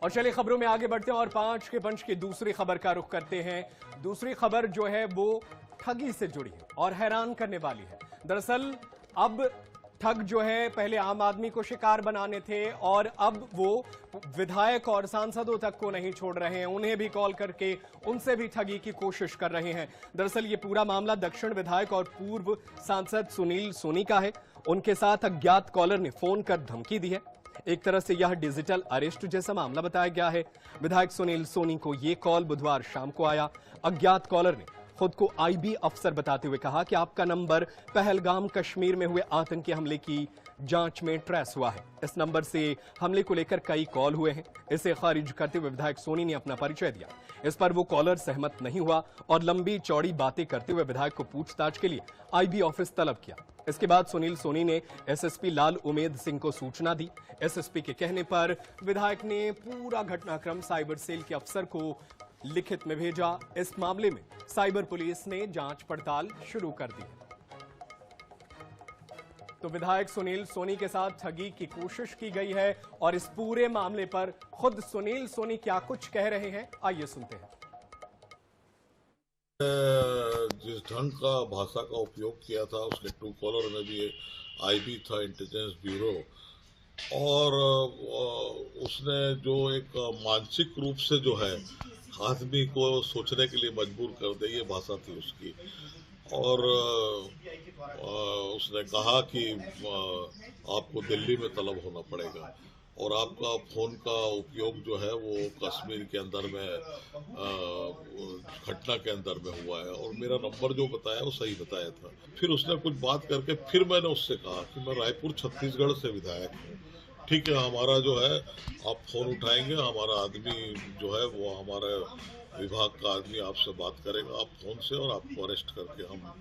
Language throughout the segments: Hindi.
और चलिए खबरों में आगे बढ़ते हैं और 5 के पंच की दूसरी खबर का रुख करते हैं। दूसरी खबर जो है वो ठगी से जुड़ी है और हैरान करने वाली है। दरअसल अब ठग जो है पहले आम आदमी को शिकार बनाने थे और अब वो विधायक और सांसदों तक को नहीं छोड़ रहे हैं, उन्हें भी कॉल करके उनसे भी ठगी की कोशिश कर रहे हैं। दरअसल ये पूरा मामला दक्षिण विधायक और पूर्व सांसद सुनील सोनी का है। उनके साथ अज्ञात कॉलर ने फोन कर धमकी दी है। एक तरह से यह डिजिटल अरेस्ट जैसा मामला बताया गया है। विधायक सुनील सोनी को यह कॉल बुधवार शाम को आया। अज्ञात कॉलर ने खुद को आईबी अफसर बताते हुए कहा कि आपका नंबर पहलगाम कश्मीर में हुए आतंकी हमले की जांच में ट्रेस हुआ है। इस नंबर से हमले को लेकर कई कॉल हुए हैं। इसे खारिज करते हुए विधायक सोनी ने अपना परिचय दिया। इस पर वो कॉलर सहमत नहीं हुआ और लंबी चौड़ी बातें करते हुए विधायक को पूछताछ के लिए आईबी ऑफिस तलब किया। इसके बाद सुनील सोनी ने एसएसपी लाल उमेद सिंह को सूचना दी। एसएसपी के कहने पर विधायक ने पूरा घटनाक्रम साइबर सेल के अफसर को लिखित में भेजा। इस मामले में साइबर पुलिस ने जांच पड़ताल शुरू कर दी। तो विधायक सुनील सोनी के साथ ठगी की कोशिश की गई है और इस पूरे मामले पर खुद सुनील सोनी क्या कुछ कह रहे हैं, आइए सुनते हैं। जिस ढंग का भाषा का उपयोग किया था उसके ट्रू कॉलर में भी आईबी था, इंटेलिजेंस ब्यूरो, और उसने जो एक मानसिक रूप से जो है आदमी को सोचने के लिए मजबूर कर दे, ये भाषा थी उसकी। और उसने कहा कि आपको दिल्ली में तलब होना पड़ेगा और आपका फोन का उपयोग जो है वो कश्मीर के अंदर में घटना के अंदर में हुआ है और मेरा नंबर जो बताया वो सही बताया था। फिर उसने कुछ बात करके फिर मैंने उससे कहा कि मैं रायपुर छत्तीसगढ़ से विधायक हूँ, ठीक है, हमारा जो है आप फोन उठाएंगे, हमारा आदमी जो है वो हमारे विभाग का आदमी आपसे बात करेगा आप फोन से और आपको अरेस्ट करके हम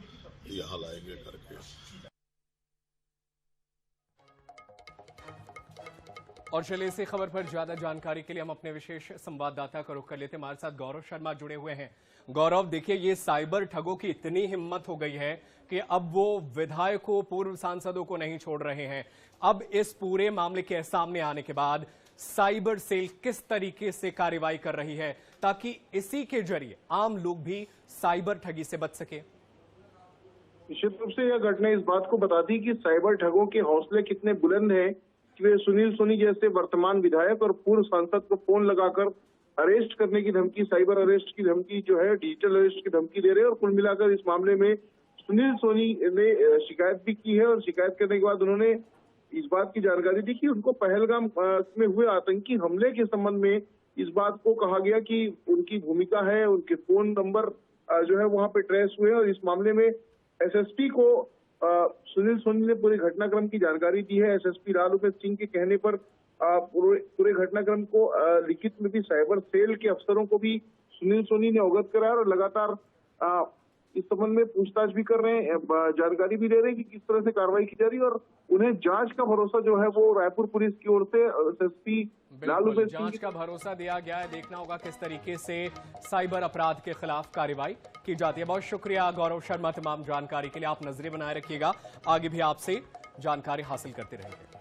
यहाँ लाएंगे करके। और चलिए इसी खबर पर ज्यादा जानकारी के लिए हम अपने विशेष संवाददाता का रुख कर लेते हैं। हमारे साथ गौरव शर्मा जुड़े हुए हैं। गौरव, देखिए ये साइबर ठगों की इतनी हिम्मत हो गई है कि अब वो विधायकों, पूर्व सांसदों को नहीं छोड़ रहे हैं। अब इस पूरे मामले के सामने आने के बाद साइबर सेल किस तरीके से कार्रवाई कर रही है ताकि इसी के जरिए आम लोग भी साइबर ठगी से बच सके? निश्चित रूप से यह घटना इस बात को बताती कि साइबर ठगों के हौसले कितने बुलंद हैं कि वे सुनील सोनी जैसे वर्तमान विधायक और पूर्व सांसद को फोन लगाकर अरेस्ट करने की धमकी, साइबर अरेस्ट की धमकी जो है, डिजिटल अरेस्ट की धमकी दे रहे हैं। और कुल मिलाकर इस मामले में सुनील सोनी ने शिकायत भी की है और शिकायत करने के बाद उन्होंने इस बात की जानकारी दी कि उनको पहलगाम में हुए आतंकी हमले के संबंध में इस बात को कहा गया कि उनकी भूमिका है, उनके फोन नंबर जो है वहां पे ट्रेस हुए और इस मामले में एसएसपी को सुनील सोनी ने पूरे घटनाक्रम की जानकारी दी है। एसएसपी लाल उमेद सिंह के कहने पर पूरे घटनाक्रम को लिखित में भी साइबर सेल के अफसरों को भी सुनील सोनी ने अवगत कराया और लगातार इस संबंध में पूछताछ भी कर रहे हैं, जानकारी भी दे रहे हैं कि किस तरह से कार्रवाई की जा रही है और उन्हें जांच का भरोसा जो है वो रायपुर पुलिस की ओर से एसएसपी लाल उमेद सिंह जांच का भरोसा दिया गया है। देखना होगा किस तरीके से साइबर अपराध के खिलाफ कार्रवाई की जाती है। बहुत शुक्रिया गौरव शर्मा तमाम जानकारी के लिए। आप नजरें बनाए रखिएगा, आगे भी आपसे जानकारी हासिल करते रहेंगे।